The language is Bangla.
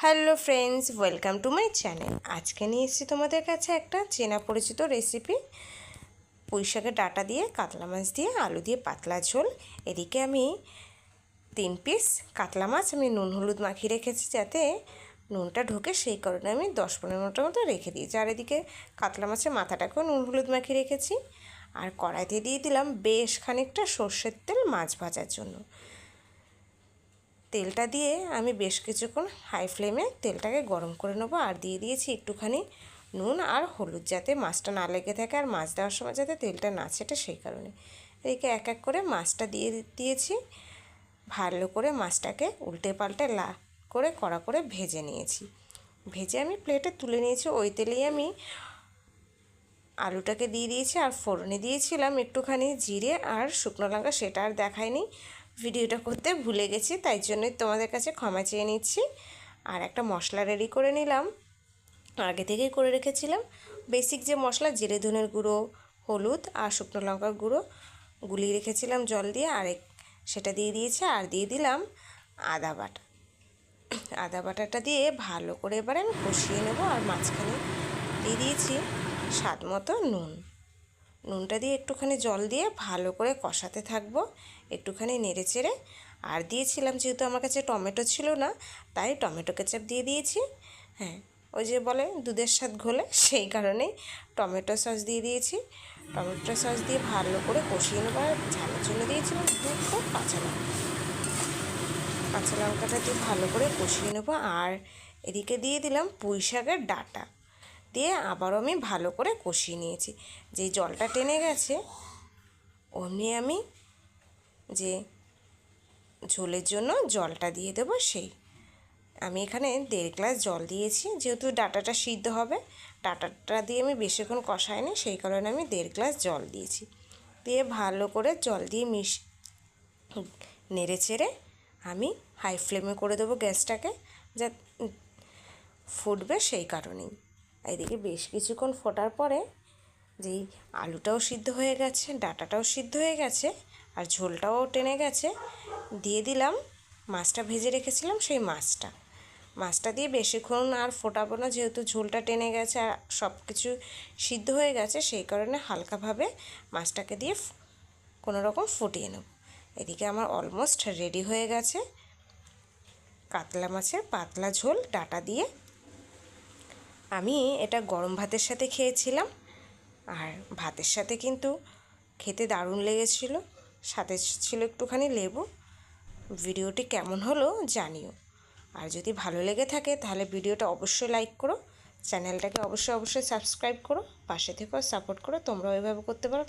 Hello friends, welcome to my channel. আজকে নিয়ে এসেছি তোমাদের কাছে একটা চেনা পরিচিত রেসিপি, পুঁই শাকের ডাঁটা দিয়ে কাতলা মাছ দিয়ে আলু দিয়ে পাতলা ঝোল। এদিকে আমি 3 পিস কাতলা মাছ আমি নুন হলুদ মাখিয়ে রেখেছি যাতে নুনটা ঢোকে, সেই কারণে আমি 10-15 মিনিটের মতো রেখে দিয়েছি। আর এদিকে কাতলা মাছের মাথাটাকেও নুন হলুদ মাখিয়ে রেখেছি। আর কড়াইতে দিয়ে দিলাম বেশ খানিকটা সর্ষের তেল মাছ ভাজার জন্য। তেলটা দিয়ে আমি বেশ কিছুক্ষণ হাই ফ্লেমে তেলটাকে গরম করে নেবো। আর দিয়ে দিয়েছি একটুখানি নুন আর হলুদ যাতে মাছটা না লেগে থাকে, আর মাছ দেওয়ার সময় যাতে তেলটা না ছেটে, সেই কারণে এদিকে এক এক করে মাছটা দিয়ে দিয়েছি। ভালো করে মাছটাকে উল্টে পাল্টে করে কড়া করে ভেজে নিয়েছি। ভেজে আমি প্লেটে তুলে নিয়েছি। ওই তেলেই আমি আলুটাকে দিয়ে দিয়েছি আর ফোড়নে দিয়েছিলাম একটুখানি জিরে আর শুকনো লঙ্কা, সেটা আর দেখাইনি, ভিডিওটা করতে ভুলে গেছি, তাই জন্যই তোমাদের কাছে ক্ষমা চেয়ে নিচ্ছি। আর একটা মশলা রেডি করে নিলাম, আগে থেকেই করে রেখেছিলাম বেসিক যে মশলা, জিরে ধনের গুঁড়ো, হলুদ আর শুকনো লঙ্কার গুঁড়ো গুলিয়ে রেখেছিলাম জল দিয়ে, আর সেটা দিয়ে দিয়েছি। আর দিয়ে দিলাম আদা বাটা। আদা বাটাটা দিয়ে ভালো করে এবারে আমি কষিয়ে নেব। আর মাঝখানে দিয়ে দিয়েছি স্বাদ মতো নুনটা দিয়ে একটুখানি জল দিয়ে ভালো করে কষাতে থাকবো, একটুখানি নেড়ে চেড়ে। আর দিয়েছিলাম, যেহেতু আমার কাছে টমেটো ছিল না, তাই টমেটো কেচাপ দিয়ে দিয়েছি। হ্যাঁ, ওই যে বলে দুধের স্বাদ ঘোলে, সেই কারণেই টমেটো সস দিয়ে দিয়েছি। টমেটো সস দিয়ে ভালো করে কষিয়ে নেবো। আর ঝালের জন্য দিয়েছিলাম 2 কাঁচা লঙ্কা। কাঁচা লঙ্কাটা দিয়ে ভালো করে কষিয়ে নেবো। আর এদিকে দিয়ে দিলাম পুঁই শাকের ডাঁটা দিয়ে আবারও আমি ভালো করে কষিয়ে নিয়েছি। যেই জলটা টেনে গেছে, অমনি আমি যে ঝোলের জন্য জলটা দিয়ে দেবো। আমি এখানে 1.5 গ্লাস জল দিয়েছি, যেহেতু ডাঁটাটা সিদ্ধ হবে। ডাঁটাটা দিয়ে আমি বেশিক্ষণ কষাইনি, সেই কারণে আমি 1.5 গ্লাস জল দিয়েছি। দিয়ে ভালো করে জল দিয়ে নেড়ে চেড়ে আমি হাই ফ্লেমে করে দেবো গ্যাসটাকে, যা ফুটবে, সেই কারণেই। এদিকে বেশ কিছুক্ষণ ফোটার পরে যেই আলুটাও সিদ্ধ হয়ে গেছে, ডাঁটাটাও সিদ্ধ হয়ে গেছে, আর ঝোলটাও টেনে গেছে, দিয়ে দিলাম মাছটা ভেজে রেখেছিলাম। সেই মাছটা দিয়ে বেশিক্ষণ আর ফোটাবো না, যেহেতু ঝোলটা টেনে গেছে আর সব কিছু সিদ্ধ হয়ে গেছে, সেই কারণে হালকাভাবে মাছটাকে দিয়ে কোনো রকম ফুটিয়ে নেব। এদিকে আমার অলমোস্ট রেডি হয়ে গেছে কাতলা মাছের পাতলা ঝোল ডাঁটা দিয়ে। আমি এটা গরম ভাতের সাথে খেয়েছিলাম, আর ভাতের সাথে কিন্তু খেতে দারুণ লেগেছিল। সাথে ছিল একটুখানি লেবু। ভিডিওটি কেমন হলো জানিও। আর যদি ভালো লেগে থাকে তাহলে ভিডিওটা অবশ্যই লাইক করো, চ্যানেলটাকে অবশ্যই সাবস্ক্রাইব করো, পাশে থেকেও সাপোর্ট করো। তোমরাও এভাবে করতে পারো।